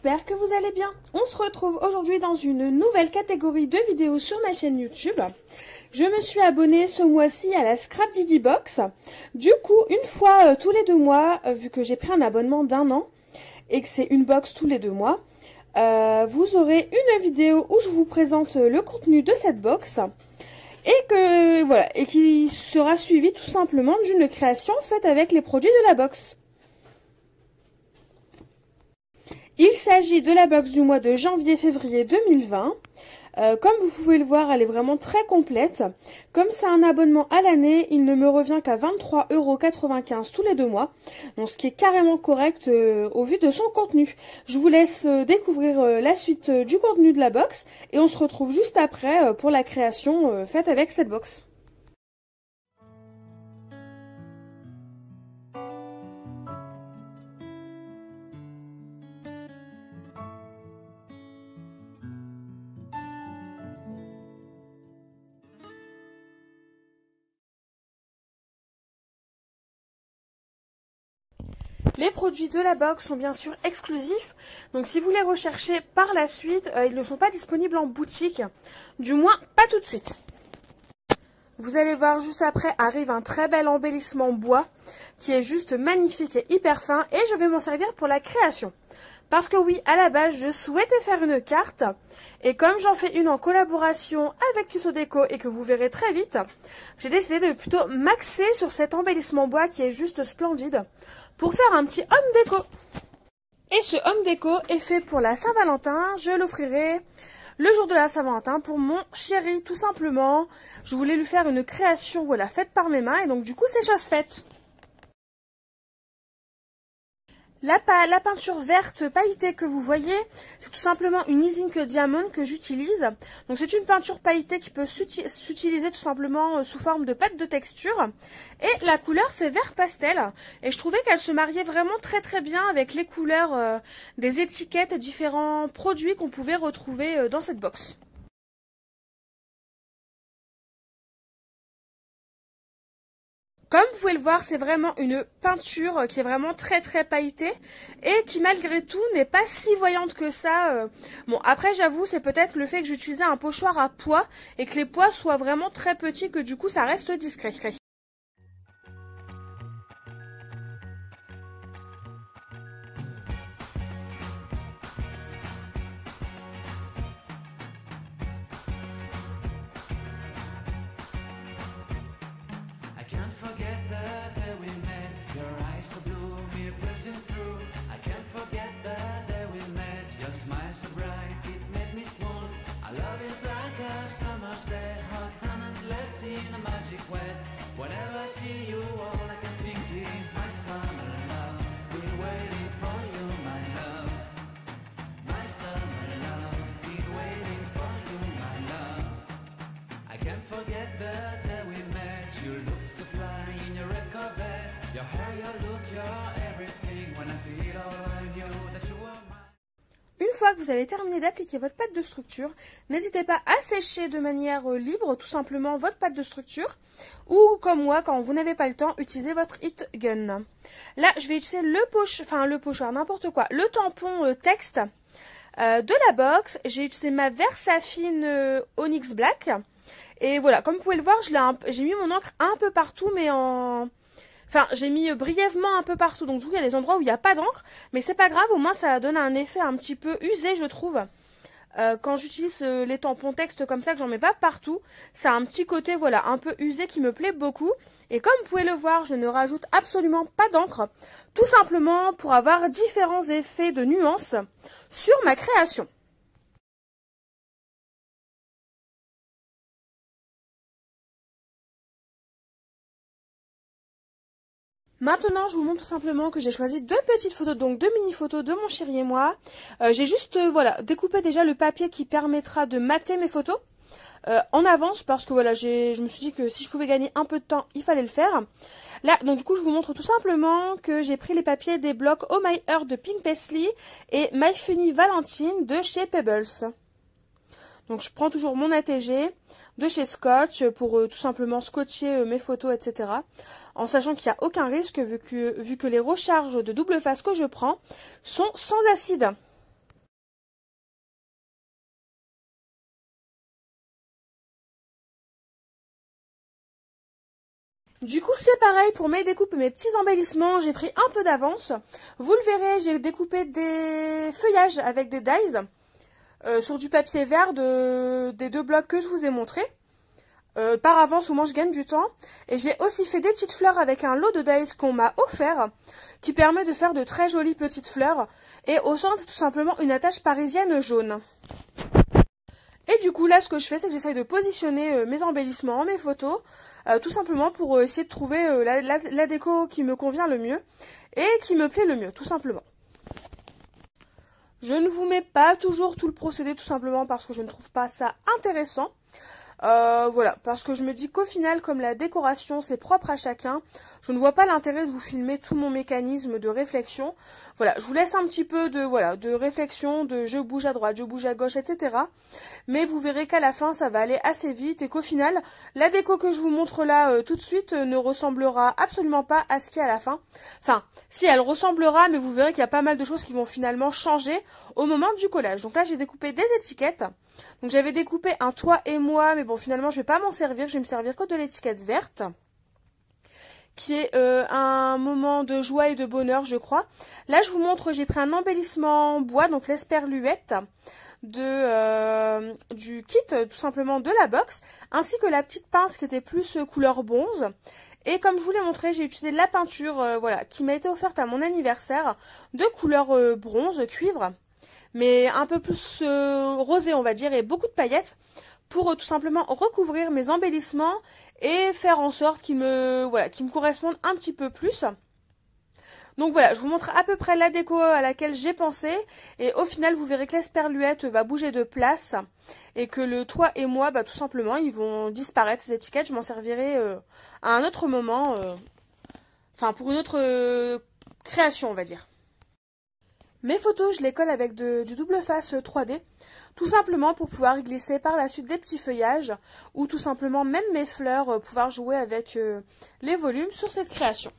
j'espère que vous allez bien. On se retrouve aujourd'hui dans une nouvelle catégorie de vidéos sur ma chaîne YouTube. Je me suis abonnée ce mois-ci à la Scrap Didi Box. Du coup, une fois tous les 2 mois, vu que j'ai pris un abonnement d'1 an et que c'est une box tous les 2 mois, vous aurez une vidéo où je vous présente le contenu de cette box et qui sera suivie tout simplement d'une création faite avec les produits de la box. Il s'agit de la box du mois de janvier-février 2020. Comme vous pouvez le voir, elle est vraiment très complète. Comme c'est un abonnement à l'année, il ne me revient qu'à 23,95 € tous les 2 mois. Donc ce qui est carrément correct au vu de son contenu. Je vous laisse découvrir la suite du contenu de la box. Et on se retrouve juste après pour la création faite avec cette box. Les produits de la box sont bien sûr exclusifs, donc si vous les recherchez par la suite, ils ne sont pas disponibles en boutique, du moins pas tout de suite. Vous allez voir juste après arrive un très bel embellissement bois qui est juste magnifique et hyper fin et je vais m'en servir pour la création. Parce que oui, à la base, je souhaitais faire une carte et comme j'en fais une en collaboration avec Tuto Déco et que vous verrez très vite, j'ai décidé de plutôt m'axer sur cet embellissement bois qui est juste splendide pour faire un petit homme déco. Et ce homme déco est fait pour la Saint-Valentin, je l'offrirai le jour de la Saint-Valentin pour mon chéri tout simplement. Je voulais lui faire une création faite par mes mains et donc du coup c'est chose faite. La peinture verte pailletée que vous voyez, c'est tout simplement une Ink Diamond que j'utilise. Donc c'est une peinture pailletée qui peut s'utiliser tout simplement sous forme de pâte de texture. Et la couleur c'est vert pastel. Et je trouvais qu'elle se mariait vraiment très bien avec les couleurs des étiquettes et différents produits qu'on pouvait retrouver dans cette box. Comme vous pouvez le voir, c'est vraiment une peinture qui est vraiment très pailletée et qui malgré tout n'est pas si voyante que ça. Bon, après j'avoue, c'est peut-être le fait que j'utilisais un pochoir à pois et que les pois soient vraiment très petits que du coup ça reste discret. Whenever I see you, all I can think is my summer love. Been waiting for you, my love. My summer love. Been waiting for you, my love. I can't forget the day we met. You looked so fly in your red Corvette. Your hair, your look, your everything. When I see it all, I knew that you were mine. Une fois que vous avez terminé d'appliquer votre pâte de structure, n'hésitez pas à sécher de manière libre tout simplement votre pâte de structure ou comme moi, quand vous n'avez pas le temps, utilisez votre heat gun. Là, je vais utiliser le pochoir, n'importe quoi, le tampon texte de la box. J'ai utilisé ma Versafine Onyx Black et voilà, comme vous pouvez le voir, j'ai mis mon encre un peu partout mais j'ai mis brièvement un peu partout, donc du coup il y a des endroits où il n'y a pas d'encre, mais c'est pas grave, au moins ça donne un effet un petit peu usé je trouve. Quand j'utilise les tampons texte comme ça, que j'en mets pas partout, ça a un petit côté un peu usé qui me plaît beaucoup. Et comme vous pouvez le voir, je ne rajoute absolument pas d'encre, tout simplement pour avoir différents effets de nuances sur ma création. Maintenant, je vous montre tout simplement que j'ai choisi 2 petites photos, donc 2 mini-photos de mon chéri et moi. J'ai juste, découpé déjà le papier qui permettra de mater mes photos en avance parce que je me suis dit que si je pouvais gagner un peu de temps, il fallait le faire. Là, donc du coup, je vous montre tout simplement que j'ai pris les papiers des blocs Oh My Heart de Pink Paisley et My Funny Valentine de chez Pebbles. Donc je prends toujours mon ATG de chez Scotch pour tout simplement scotcher mes photos, etc. En sachant qu'il n'y a aucun risque vu que les recharges de double face que je prends sont sans acide. Du coup, c'est pareil pour mes découpes et mes petits embellissements, j'ai pris un peu d'avance. Vous le verrez, j'ai découpé des feuillages avec des dies sur du papier vert des 2 blocs que je vous ai montrés. Par avance, au moins je gagne du temps. Et j'ai aussi fait des petites fleurs avec un lot de dies qu'on m'a offert, qui permet de faire de très jolies petites fleurs. Et au centre, tout simplement une attache parisienne jaune. Et du coup, là, ce que je fais, c'est que j'essaye de positionner mes embellissements, mes photos, tout simplement pour essayer de trouver la déco qui me convient le mieux et qui me plaît le mieux, tout simplement. Je ne vous mets pas toujours tout le procédé, tout simplement parce que je ne trouve pas ça intéressant. Voilà, parce que je me dis qu'au final, comme la décoration c'est propre à chacun, je ne vois pas l'intérêt de vous filmer tout mon mécanisme de réflexion. Voilà, je vous laisse un petit peu de réflexion, de je bouge à droite, je bouge à gauche, etc. Mais vous verrez qu'à la fin ça va aller assez vite et qu'au final, la déco que je vous montre là tout de suite ne ressemblera absolument pas à ce qu'il y a à la fin. Enfin, si elle ressemblera, mais vous verrez qu'il y a pas mal de choses qui vont finalement changer au moment du collage. Donc là j'ai découpé des étiquettes. Donc j'avais découpé un toi et moi, mais bon finalement je vais pas m'en servir, je vais me servir que de l'étiquette verte, qui est un moment de joie et de bonheur je crois. Là je vous montre, j'ai pris un embellissement en bois, donc l'esperluette du kit tout simplement de la box, ainsi que la petite pince qui était plus couleur bronze. Et comme je vous l'ai montré, j'ai utilisé la peinture voilà, qui m'a été offerte à mon anniversaire, de couleur bronze, cuivre, mais un peu plus rosé on va dire, et beaucoup de paillettes, pour tout simplement recouvrir mes embellissements et faire en sorte qu'ils me correspondent un petit peu plus. Donc voilà, je vous montre à peu près la déco à laquelle j'ai pensé, et au final vous verrez que l'esperluette va bouger de place, et que le toi et moi, bah, tout simplement, ils vont disparaître, ces étiquettes, je m'en servirai à un autre moment, enfin pour une autre création on va dire. Mes photos, je les colle avec du double face 3D, tout simplement pour pouvoir glisser par la suite des petits feuillages, ou tout simplement même mes fleurs, pouvoir jouer avec les volumes sur cette création.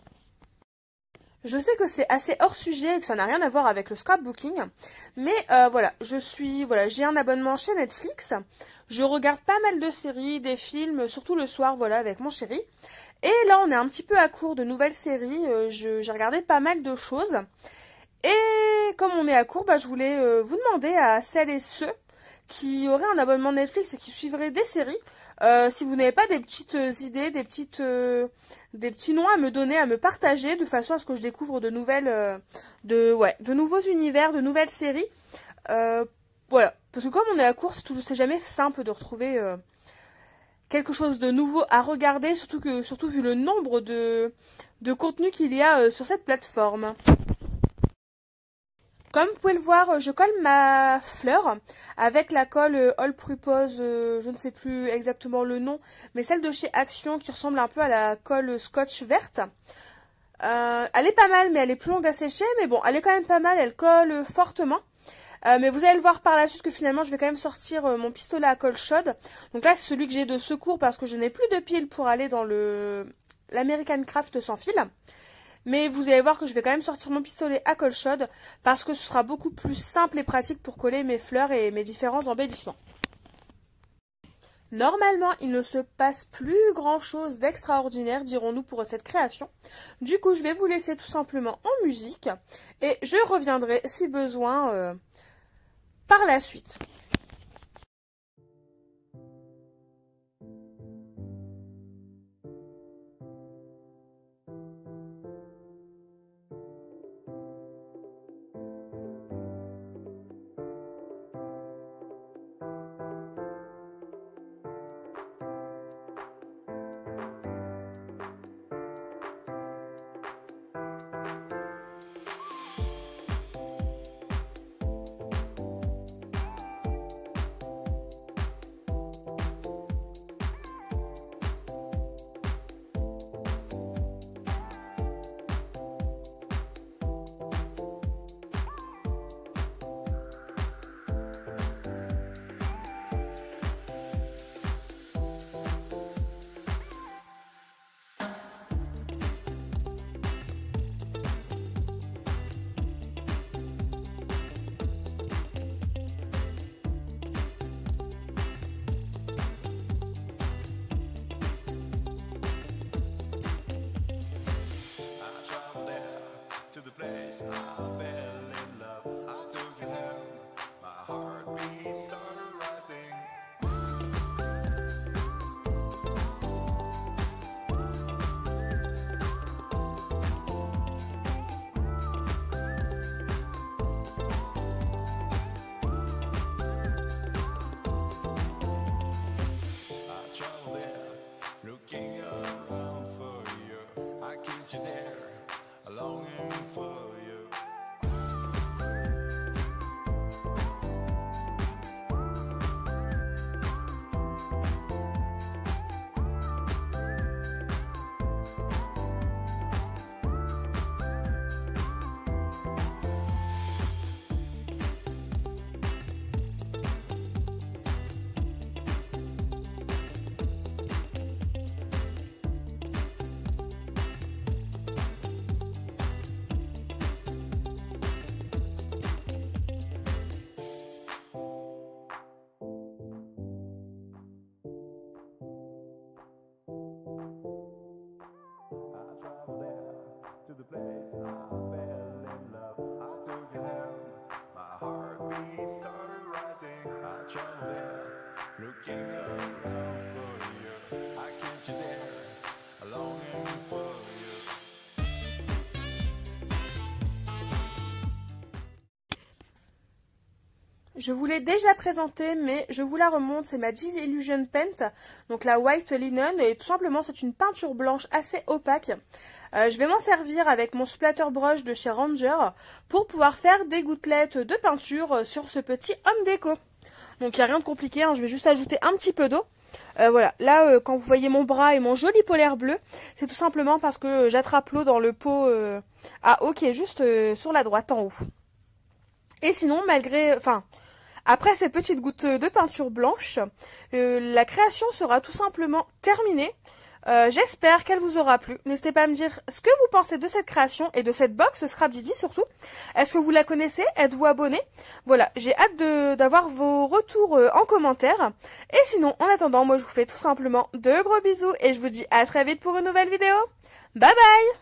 Je sais que c'est assez hors sujet et que ça n'a rien à voir avec le scrapbooking, mais voilà, j'ai un abonnement chez Netflix, je regarde pas mal de séries, des films, surtout le soir, voilà, avec mon chéri. Et là, on est un petit peu à court de nouvelles séries, j'ai regardé pas mal de choses. Et comme on est à court, bah, je voulais vous demander à celles et ceux qui auraient un abonnement Netflix et qui suivraient des séries, si vous n'avez pas des petites idées, des petits noms à me donner, à me partager, de façon à ce que je découvre de nouveaux univers, de nouvelles séries. Voilà, parce que comme on est à court, c'est jamais simple de retrouver quelque chose de nouveau à regarder, surtout vu le nombre de contenus qu'il y a sur cette plateforme. Comme vous pouvez le voir, je colle ma fleur avec la colle All Purpose, je ne sais plus exactement le nom, mais celle de chez Action qui ressemble un peu à la colle Scotch verte. Elle est pas mal, mais elle est plus longue à sécher, mais bon, elle est quand même pas mal, elle colle fortement. Mais vous allez le voir par la suite que finalement je vais quand même sortir mon pistolet à colle chaude. Donc là c'est celui que j'ai de secours parce que je n'ai plus de pile pour aller dans l'American Craft sans fil. Mais vous allez voir que je vais quand même sortir mon pistolet à colle chaude parce que ce sera beaucoup plus simple et pratique pour coller mes fleurs et mes différents embellissements. Normalement, il ne se passe plus grand chose d'extraordinaire, dirons-nous, pour cette création. Du coup, je vais vous laisser tout simplement en musique et je reviendrai si besoin par la suite. place I fell in love. I took your hand, my heartbeat started rising. I traveled there, looking around for you. I kissed you there, longing for you. I traveled there to the place I fell in love. I took your hand, my heartbeat started rising. I traveled there, looking around for you. I kissed you there, longing for you. Je vous l'ai déjà présenté, mais je vous la remonte, c'est ma Disillusion Paint, donc la White Linen, et tout simplement c'est une peinture blanche assez opaque. Je vais m'en servir avec mon splatter brush de chez Ranger pour pouvoir faire des gouttelettes de peinture sur ce petit homme déco. Donc il n'y a rien de compliqué, hein, je vais juste ajouter un petit peu d'eau. Voilà, là quand vous voyez mon bras et mon joli polaire bleu, c'est tout simplement parce que j'attrape l'eau dans le pot à eau qui est juste sur la droite en haut. Et sinon, après ces petites gouttes de peinture blanche, la création sera tout simplement terminée. J'espère qu'elle vous aura plu. N'hésitez pas à me dire ce que vous pensez de cette création et de cette box Scrap Didi surtout. Est-ce que vous la connaissez? Êtes-vous abonné? Voilà, j'ai hâte d'avoir vos retours en commentaire. Et sinon, en attendant, moi je vous fais tout simplement de gros bisous et je vous dis à très vite pour une nouvelle vidéo. Bye bye!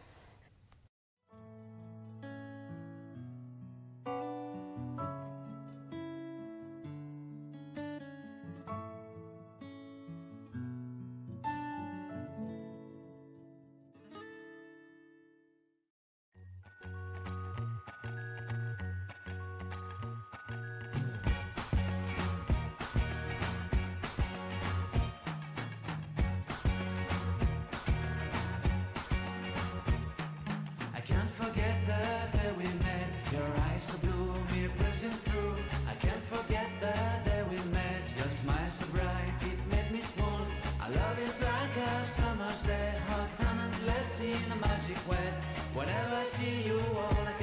I can't forget the day we met. Your eyes so blue, me piercing through. I can't forget the day we met. Your smile so bright, it made me swoon. Our love is like a summer's day, hot and endless in a magic way. Whenever I see you, all I